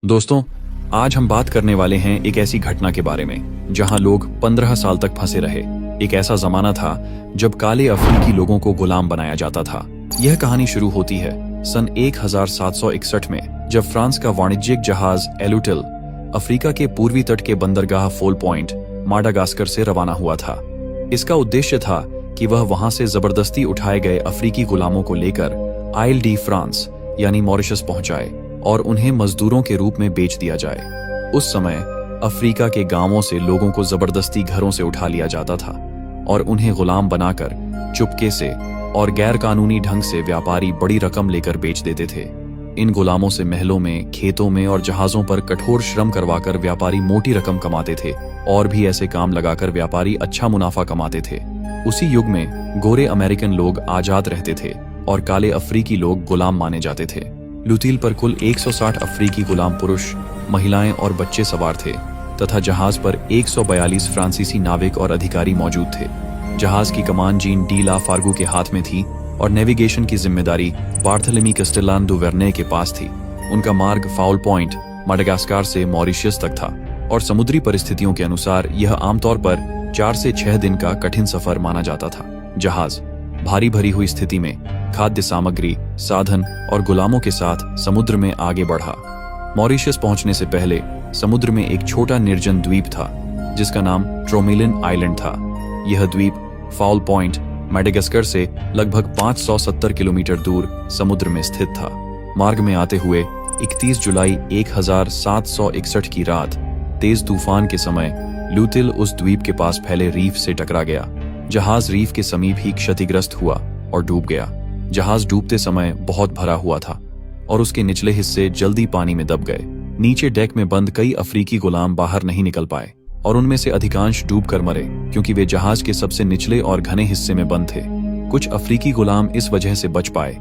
दोस्तों, आज हम बात करने वाले हैं एक ऐसी घटना के बारे में जहां लोग 15 साल तक फंसे रहे। एक ऐसा जमाना था जब काले अफ्रीकी लोगों को गुलाम बनाया जाता था। यह कहानी शुरू होती है सन 1761 में, जब फ्रांस का वाणिज्यिक जहाज एलुटिल अफ्रीका के पूर्वी तट के बंदरगाह फोल पॉइंट, माडागास्कर से रवाना हुआ था। इसका उद्देश्य था कि वह वहां से जबरदस्ती उठाए गए अफ्रीकी गुलामों को लेकर आइल डी फ्रांस यानी मॉरिशस पहुंचाए और उन्हें मजदूरों के रूप में बेच दिया जाए। उस समय अफ्रीका के गांवों से लोगों को जबरदस्ती घरों से उठा लिया जाता था और उन्हें गुलाम बनाकर चुपके से और गैर कानूनी ढंग से व्यापारी बड़ी रकम लेकर बेच देते थे। इन गुलामों से महलों में, खेतों में और जहाजों पर कठोर श्रम करवाकर व्यापारी मोटी रकम कमाते थे और भी ऐसे काम लगाकर व्यापारी अच्छा मुनाफा कमाते थे। उसी युग में गोरे अमेरिकन लोग आजाद रहते थे और काले अफ्रीकी लोग गुलाम माने जाते थे। लुतील पर कुल 160 अफ्रीकी गुलाम पुरुष, महिलाएं और बच्चे सवार थे तथा जहाज पर 142 फ्रांसीसी नाविक और अधिकारी मौजूद थे। जहाज की कमान जीन डी ला फार्गू के हाथ में थी और नेविगेशन की जिम्मेदारी बार्थेलेमी कैस्टेलान दु वेर्ने के पास थी। उनका मार्ग फाउल पॉइंट, माडागास्कर से मॉरिशस तक था और समुद्री परिस्थितियों के अनुसार यह आमतौर पर 4 से 6 दिन का कठिन सफर माना जाता था। जहाज भारी भरी हुई स्थिति में खाद्य सामग्री, साधन और गुलामों के साथ समुद्र में आगे बढ़ा। मॉरिशस पहुंचने से पहले समुद्र में एक छोटा निर्जन द्वीप था जिसका नाम ट्रोमिलिन आइलैंड था। यह द्वीप फाउल पॉइंट, माडागास्कर से लगभग 570 किलोमीटर दूर समुद्र में स्थित था। मार्ग में आते हुए 31 जुलाई 1761 की रात तेज तूफान के समय लुतील उस द्वीप के पास फैले रीफ से टकरा गया। जहाज रीफ के समीप ही क्षतिग्रस्त हुआ और डूब गया। जहाज डूबते समय बहुत भरा हुआ था और उसके निचले हिस्से जल्दी पानी में दब गए। नीचे डेक में बंद कई अफ्रीकी गुलाम बाहर नहीं निकल पाए और उनमें से अधिकांश डूबकर मरे क्योंकि वे जहाज के सबसे निचले और घने हिस्से में बंद थे। कुछ अफ्रीकी गुलाम इस वजह से बच पाए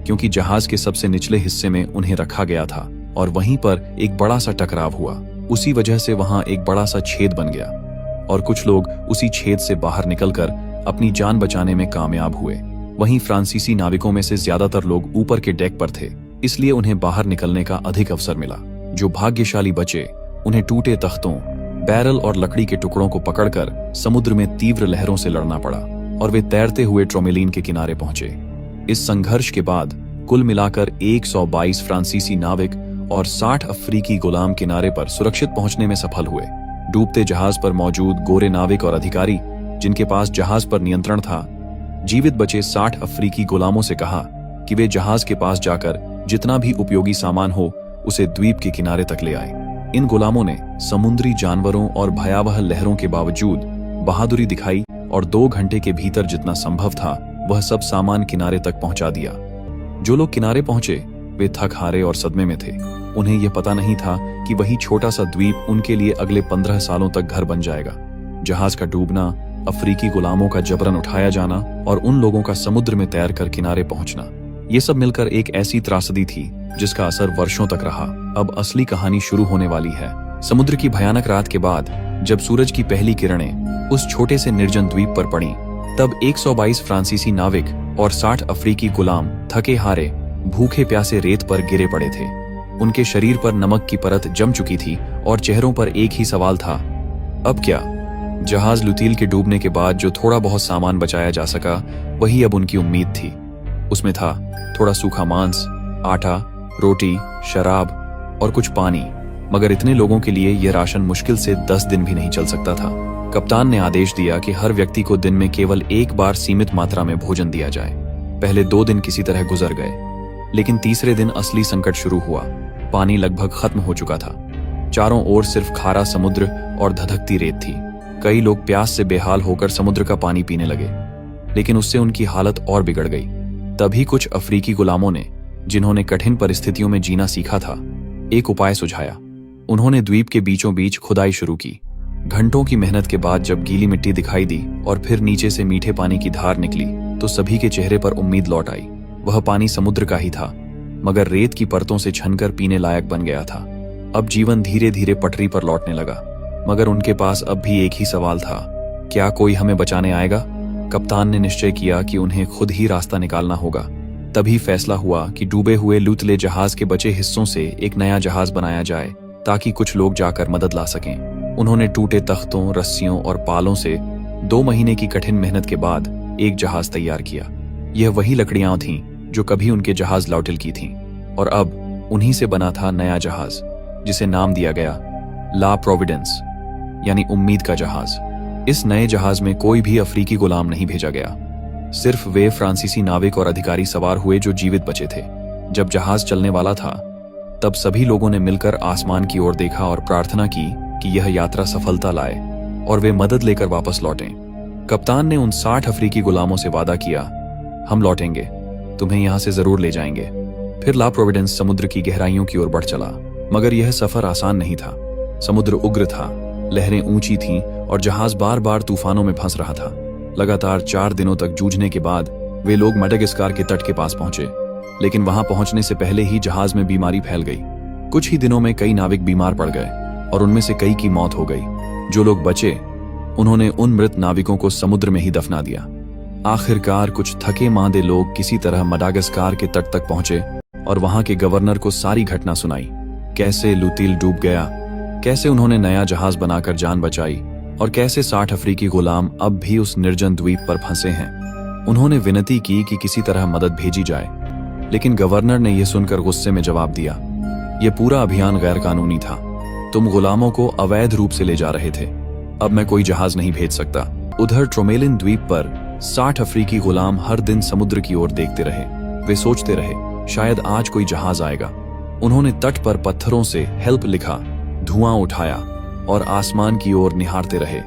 क्योंकि जहाज के सबसे निचले हिस्से में उन्हें रखा गया था और वहीं पर एक बड़ा सा टकराव हुआ। उसी वजह से वहां एक बड़ा सा छेद बन गया और कुछ लोग उसी छेद से बाहर निकलकर अपनी जान बचाने में कामयाब हुए। वहीं फ्रांसीसी नाविकों में से ज्यादातर लोग ऊपर के डेक पर थे, इसलिए उन्हें बाहर निकलने का अधिक अवसर मिला। जो भाग्यशाली बचे उन्हें टूटे तख्तों, बैरल और लकड़ी के टुकड़ों को पकड़कर समुद्र में तीव्र लहरों से लड़ना पड़ा और वे तैरते हुए ट्रोमेलिन के किनारे पहुंचे। इस संघर्ष के बाद कुल मिलाकर 122 फ्रांसीसी नाविक और 60 अफ्रीकी गुलाम किनारे पर सुरक्षित पहुंचने में सफल हुए। डूबते जहाज पर मौजूद गोरे नाविक और अधिकारी जिनके पास जहाज पर नियंत्रण था, जीवित बचे 60 अफ्रीकी गुलामों से कहा कि वे जहाज के पास जाकर जितना भी उपयोगी सामान हो उसे द्वीप के किनारे तक ले आए। इन गुलामों ने समुद्री जानवरों और भयावह लहरों के बावजूद बहादुरी दिखाई और 2 घंटे के भीतर जितना संभव था वह सब सामान किनारे तक पहुंचा दिया। जो लोग किनारे पहुंचे वे थक हारे और सदमे में थे। उन्हें यह पता नहीं था कि वही छोटा सा द्वीप उनके लिए अगले 15 सालों तक घर बन जाएगा। जहाज का डूबना, अफ्रीकी गुलामों का जबरन उठाया जाना और उन लोगों का समुद्र में तैरकर किनारे पहुंचना, ये सब मिलकर एक ऐसी त्रासदी थी जिसका असर वर्षों तक रहा। अब असली कहानी शुरू होने वाली है। समुद्र की भयानक रात के बाद जब सूरज की पहली किरणें उस छोटे से निर्जन द्वीप पर पड़ी, तब 122 फ्रांसीसी नाविक और 60 अफ्रीकी गुलाम थके हारे, भूखे प्यासे रेत पर गिरे पड़े थे। उनके शरीर पर नमक की परत जम चुकी थी और चेहरों पर एक ही सवाल था, अब क्या? जहाज लुतील के डूबने के बाद जो थोड़ा बहुत सामान बचाया जा सका वही अब उनकी उम्मीद थी। उसमें था थोड़ा सूखा मांस, आटा, रोटी, शराब और कुछ पानी, मगर इतने लोगों के लिए यह राशन मुश्किल से 10 दिन भी नहीं चल सकता था। कप्तान ने आदेश दिया कि हर व्यक्ति को दिन में केवल एक बार सीमित मात्रा में भोजन दिया जाए। पहले 2 दिन किसी तरह गुजर गए, लेकिन तीसरे दिन असली संकट शुरू हुआ। पानी लगभग खत्म हो चुका था। चारों ओर सिर्फ खारा समुद्र और धधकती रेत थी। कई लोग प्यास से बेहाल होकर समुद्र का पानी पीने लगे, लेकिन उससे उनकी हालत और बिगड़ गई। तभी कुछ अफ्रीकी गुलामों ने, जिन्होंने कठिन परिस्थितियों में जीना सीखा था, एक उपाय सुझाया। उन्होंने द्वीप के बीचों बीच खुदाई शुरू की। घंटों की मेहनत के बाद जब गीली मिट्टी दिखाई दी और फिर नीचे से मीठे पानी की धार निकली तो सभी के चेहरे पर उम्मीद लौट आई। वह पानी समुद्र का ही था, मगर रेत की परतों से छनकर पीने लायक बन गया था। अब जीवन धीरे धीरे पटरी पर लौटने लगा, मगर उनके पास अब भी एक ही सवाल था, क्या कोई हमें बचाने आएगा? कप्तान ने निश्चय किया कि उन्हें खुद ही रास्ता निकालना होगा। तभी फैसला हुआ कि डूबे हुए लुतले जहाज के बचे हिस्सों से एक नया जहाज बनाया जाए ताकि कुछ लोग जाकर मदद ला सकें। उन्होंने टूटे तख्तों, रस्सियों और पालों से 2 महीने की कठिन मेहनत के बाद एक जहाज तैयार किया। यह वही लकड़ियां थीं जो कभी उनके जहाज लौटल की थीं, और अब उन्हीं से बना था नया जहाज, जिसे नाम दिया गया ला प्रोविडेंस, यानी उम्मीद का जहाज। इस नए जहाज में कोई भी अफ्रीकी गुलाम नहीं भेजा गया। सिर्फ वे फ्रांसीसी नाविक और अधिकारी सवार हुए जो जीवित बचे थे। जब जहाज चलने वाला था, तब सभी लोगों ने मिलकर आसमान की ओर देखा और प्रार्थना की कि यह यात्रा सफलता लाए और वे मदद लेकर वापस लौटें। कप्तान ने उन 60 अफ्रीकी गुलामों से वादा किया, हम लौटेंगे, तुम्हें यहां से जरूर ले जाएंगे। फिर ला प्रोविडेंस समुद्र की गहराइयों की ओर बढ़ चला, मगर यह सफर आसान नहीं था। समुद्र उग्र था, लहरें ऊंची थीं और जहाज बार बार तूफानों में फंस रहा था। लगातार 4 दिनों तक जूझने के बाद वे लोग मेडागास्कर के तट के पास पहुंचे, लेकिन वहां पहुंचने से पहले ही जहाज में बीमारी फैल गई। कुछ ही दिनों में कई नाविक बीमार पड़ गए और उनमें से कई की मौत हो गई। जो लोग बचे, उन्होंने उन मृत नाविकों को समुद्र में ही दफना दिया। आखिरकार कुछ थके मांदे लोग किसी तरह मेडागास्कर के तट तक पहुंचे और वहां के गवर्नर को सारी घटना सुनाई। कैसे लुतील डूब गया, कैसे उन्होंने नया जहाज बनाकर जान बचाई और कैसे 60 अफ्रीकी गुलाम अब भी उस निर्जन द्वीप पर फंसे हैं। उन्होंने विनती की कि किसी तरह मदद भेजी जाए, लेकिन गवर्नर ने यह सुनकर गुस्से में जवाब दिया, यह पूरा अभियान गैर कानूनी था। तुम गुलामों को अवैध रूप से ले जा रहे थे। अब मैं कोई जहाज नहीं भेज सकता। उधर ट्रोमेलिन द्वीप पर 60 अफ्रीकी गुलाम हर दिन समुद्र की ओर देखते रहे। वे सोचते रहे, शायद आज कोई जहाज आएगा। उन्होंने तट पर पत्थरों से हेल्प लिखा, धुआं उठाया और आसमान की ओर निहारते रहे,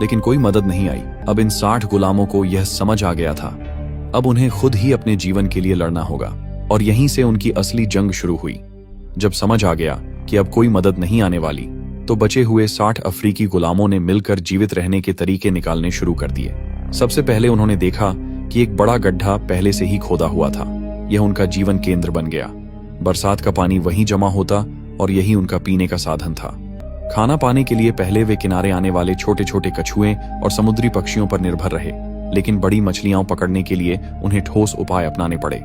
लेकिन कोई मदद नहीं आई। अब इन 60 गुलामों को यह समझ आ गया था, अब उन्हें खुद ही अपने जीवन के लिए लड़ना होगा। और यहीं से उनकी असली जंग शुरू हुई। जब समझ आ गया कि अब कोई मदद नहीं आने वाली, तो बचे हुए 60 अफ्रीकी गुलामों ने मिलकर जीवित रहने के तरीके निकालने शुरू कर दिए। सबसे पहले उन्होंने देखा कि एक बड़ा गड्ढा पहले से ही खोदा हुआ था। यह उनका जीवन केंद्र बन गया। बरसात का पानी वहीं जमा होता और यही उनका पीने का साधन था। खाना पाने के लिए पहले वे किनारे आने वाले छोटे छोटे कछुए और समुद्री पक्षियों पर निर्भर रहे, लेकिन बड़ी मछलियां पकड़ने के लिए उन्हें ठोस उपाय अपनाने पड़े।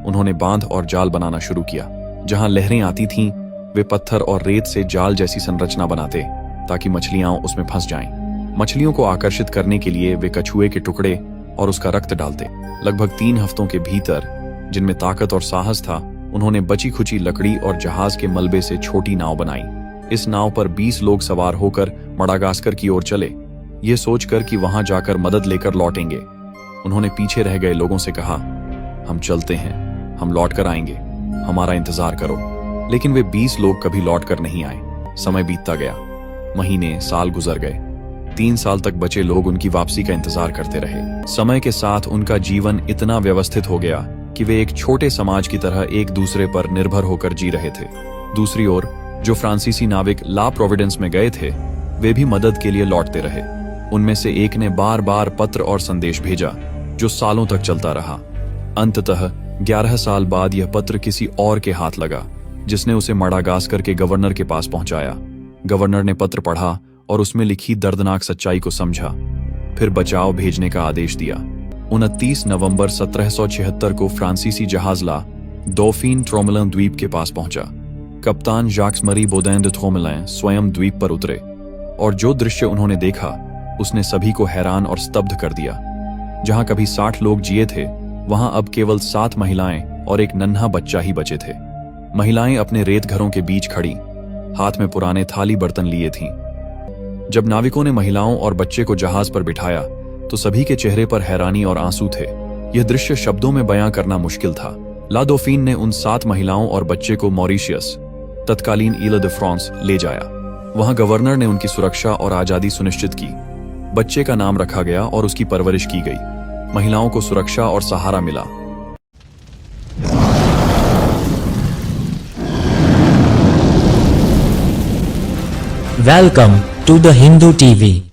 उन्होंने बांध और जाल बनाना शुरू किया। जहां लहरें आती थीं, वे पत्थर और रेत से जाल जैसी संरचना बनाते ताकि मछलियां उसमें फंस जाएं। मछलियों को आकर्षित करने के लिए वे कछुए के टुकड़े और उसका रक्त डालते। लगभग 3 हफ्तों के भीतर, जिनमें ताकत और साहस था, उन्होंने बची खुची लकड़ी और जहाज के मलबे से छोटी नाव बनाई। इस नाव पर 20 लोग सवार होकर मेडागास्कर की ओर चले, ये सोचकर कि वहां जाकर मदद लेकर लौटेंगे। उन्होंने पीछे रह गए लोगों से कहा, हम चलते हैं, हम लौट कर आएंगे, हमारा इंतजार करो। लेकिन वे 20 लोग कभी लौट कर नहीं आए। समय बीतता गया, महीने, साल गुजर गए। 3 साल तक बचे लोग उनकी वापसी का इंतजार करते रहे। समय के साथ उनका जीवन इतना व्यवस्थित हो गया कि वे एक छोटे समाज की तरह एक दूसरे पर निर्भर होकर जी रहे थे। दूसरी ओर जो फ्रांसीसी नाविक ला प्रोविडेंस में गए थे, वे भी मदद के लिए लौटते रहे। उनमें से एक ने बार बार पत्र और संदेश भेजा, जो सालों तक चलता रहा। अंततः 11 साल बाद यह पत्र किसी और के हाथ लगा, जिसने उसे मेडागास्कर के गवर्नर के पास पहुंचाया। गवर्नर ने पत्र पढ़ा और उसमें लिखी दर्दनाक सच्चाई को समझा, फिर बचाव भेजने का आदेश दिया। 29 नवंबर 1776 को फ्रांसीसी जहाज ला डॉफिन ट्रोमेलिन द्वीप के पास पहुंचा। कप्तान जैक्स मरी बोदैन दे ट्रोमेलिन स्वयं द्वीप पर उतरे, और जो दृश्य उन्होंने देखा उसने सभी को हैरान और स्तब्ध कर दिया। जहां कभी 60 लोग जिए थे, वहां अब केवल 7 महिलाएं और एक नन्हा बच्चा ही बचे थे। महिलाएं अपने रेत घरों के बीच खड़ी, हाथ में पुराने थाली बर्तन लिए थीं। जब नाविकों ने महिलाओं और बच्चे को जहाज पर बिठाया, तो सभी के चेहरे पर हैरानी और आंसू थे। यह दृश्य शब्दों में बयां करना मुश्किल था। ला डॉफिन ने उन 7 महिलाओं और बच्चे को मॉरिशियस, तत्कालीन इले दे फ्रांस, ले जाया। वहां गवर्नर ने उनकी सुरक्षा और आजादी सुनिश्चित की। बच्चे का नाम रखा गया और उसकी परवरिश की गई। महिलाओं को सुरक्षा और सहारा मिला। Welcome to the Hindu TV.